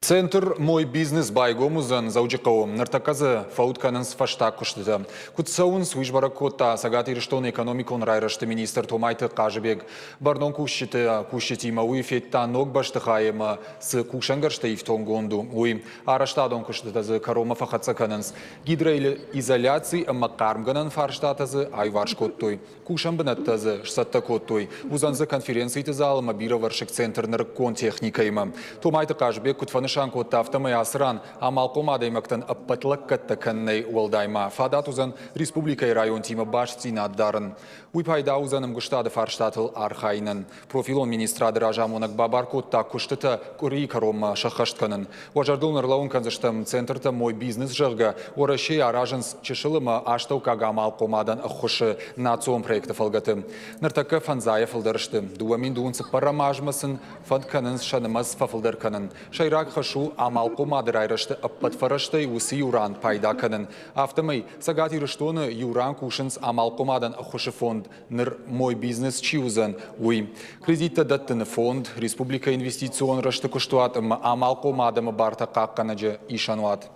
Центр «Мой бизнес» байгомузан заучикау нартаказы фаутканын сфашта куштыды. Кутсауын суишбара котта сагат ириштон экономикон райрашты министр Томайты Кажыбек. Бардон кушчити мауи фетта ног башты хайыма с кушангаршты ифтонгонду. Уи араштадон куштыдазы карома фахатсаканынс. Гидроизоляции макармганын фарштатазы айварш коттуй. Кушан бінаттазы шсатта коттуй. Узанзы конференции тызалыма бироваршик центрныр кон техникайма. Томайты Кажыбек кутфаныш Шанкотта автомай асыран амал комадаймактан аппатлык каттаканнай уалдайма. Фадат узан республика и район тима башцина аддарын. Уйпайда узаным гуштады фарштатыл архайнын. Профилон министрады ражамонак бабаркотта куштыта кури карома шахаштканын. Важардулнар лаунканзыштым центрта «Мой бизнес» жырга. Орашей аражынс чешылыма аштаука амал комадан ахушы национ проекты фалгаты. Нартака фанзая фалдарышты. Дуамин дуынсы парамажмасын фадканын шанымаз фафалдарканын. Шайрак шу амал комадыр айрышты аппатфарышты усы юран пайда канын. Автомай сагат ирыштоны юран кушынс амал комадан ахушы фонд ныр «Мой бизнес» чиузан. Уй. Кредитта даттыны фонд республика инвестицион рышты куштуат амал комадымы барта қаққанаджы ишануат.